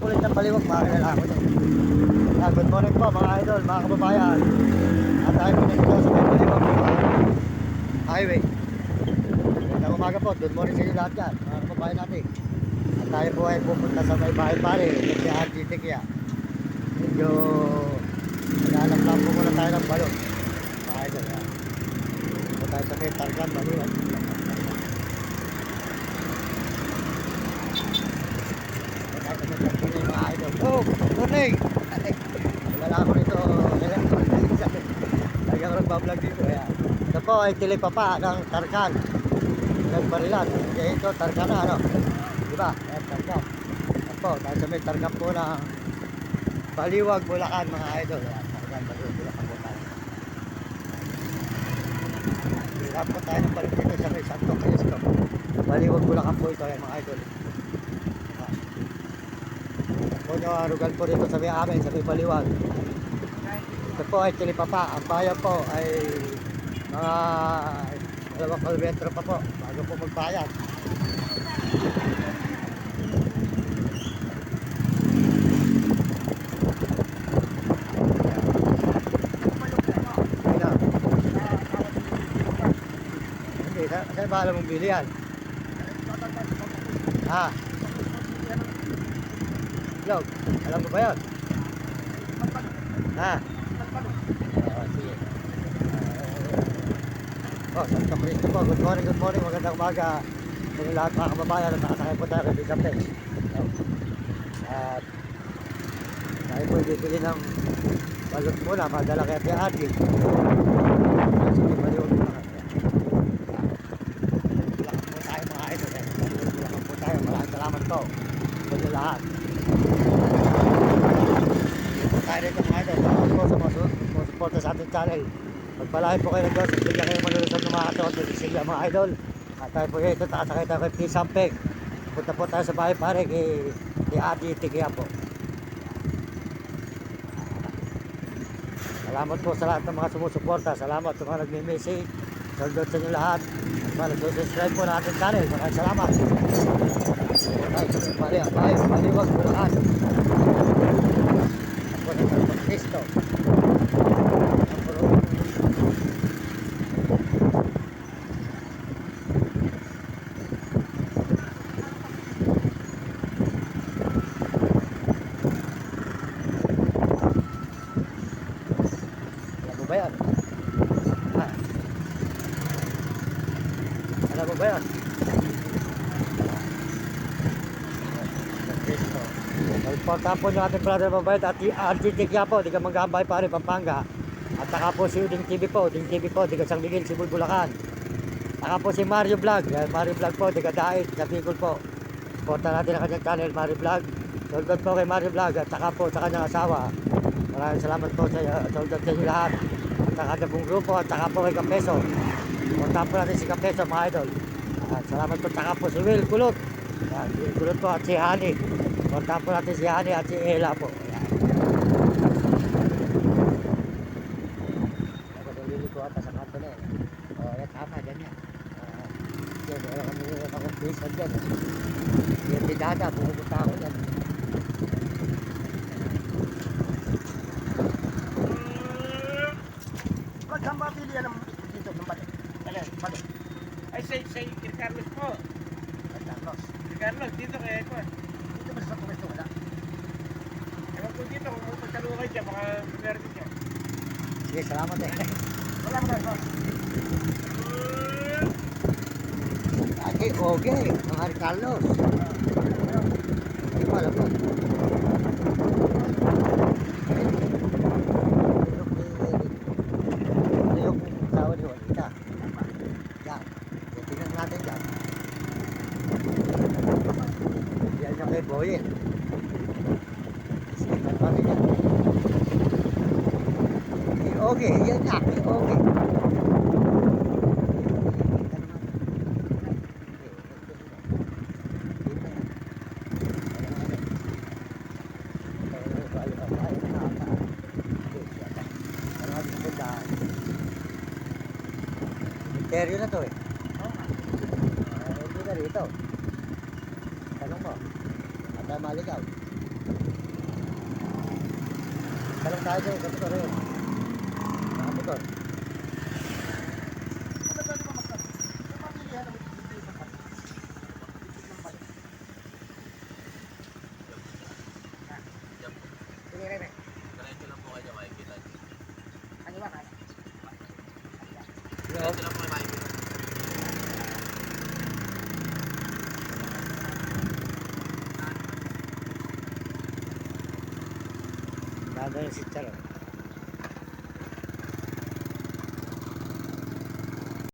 kulit ng baliwag, makakilala ko din. Good morning po mga idol, mga kababayan. At tayo po nito sa may baliwag highway. Magandang umaga po, good morning sa inyo lahat yan, mga kababayan natin. At tayo po ay pupunta sa may bahay pare, si RGT kaya. Medyo naglalap-lap po muna tayo ng balon. Mga idol, yan. Pupunta tayo sa may Targan, baliwag. Oh, morning! Wala ako nito. Lagi ako nagbablog dito. Ito po ay tilipapa ng Tarkan. Nagbarilan. Kaya ito, Tarkan na, ano? Diba? Ayan, Tarkan. Ito po, dahil sa may Tarkan po ng Baliwag, Bulacan, mga idol. Ayan, Tarkan, Baliwag, Bulacan po tayo. Hirap po tayo ng balik dito sa may Santo Cristo. Baliwag, Bulacan po ito, ayan, mga idol. Rugal po dito sa may amin, sa may Baliwag. Ito po ay tilipapa. Ang bayan po ay mga 2 kilometro pa po bago po magbayan. Hindi, saan ba alam mong bili yan? Vlog, alam mo ba yun? Sige. Santo Cristo po, good morning, magandang umaga sa inyo lahat mga kababayan at nakasakay po tayo kay Bishop Tex. At tayo po bibili ng balot muna, madala kay Ate Adi. Sige, baliwag po tayo mga idol. Baliwag po tayo, maraming salamat po sa inyo lahat. Tayo dito mga idol, salamat po sa mga suporta sa ating channel. Magpalahin po kayo ng Diyos at bigyan kayo malulusog ng mga katawan at isigla mga idol. At tayo po ito, takasakay tayo kay P. Sampeng. Punta po tayo sa bahay pare kay Adi Tikia po. Salamat po sa lahat ng mga sumusuporta. Salamat sa mga nagme-message. Salamat sa inyo lahat. At mga nagsusubscribe po na ating channel. Maraming salamat. Tayo sa bahay pare, Baliwag, Bulacan. Ako na Santo Cristo. Alam mo ba yan? Alam mo ba yan? Cristo. Magportahan po nyo ating brother mabait at RGT kaya po, di ka manggambay pare Pampanga. At saka po si Uding TV po, di ka San Miguel, Sibul, Bulacan. Saka po si Mario Vlog, Mario Vlog po, di ka Dait, sa Bicol po. Porta natin ang kanyang channel, Mario Vlog. Soldot po kay Mario Vlog at saka po sa kanyang asawa. Maraming salamat po sa soldot sa inyo lahat. At saka sa pong grupo at saka po kay Kapeso. Portahan po natin si Kapeso mga idol. At salamat po, saka po si Will Kulot. Si Will Kulot po at si Hani. Portahan po natin si Hani at si Ella po. Ko ata sa kanto na yan tama ganyan yan wala kami akong pisa dyan yan di dada pumunta ako dyan magkang mabili yan dito ng balik ay say Carlos po Carlos dito kaya ko dito ba sa Pumesto wala ewan ko dito kung magkaluwa kayo dyan baka meron din dyan sige salamat wala mo kayo Ate Oge ng Hari Carlos hindi ko alam po yung tawa ni Juanita yan tingnan natin dyan yan yung kay Boyen sige natin yan kay Oge yan nga kay Oge Seryo na to hindi na rito tanong mo at maligaw Meron tayo doon sa motor yun. Sa motor. Ano ba naman magkano? Sa pamilihan naman dito ng balik. Ng balik. Sige, Rene. Diretso lang po kayo makikita. Kaniwa ka. Diretso lang po kayo makikita. Nada yung si Charo.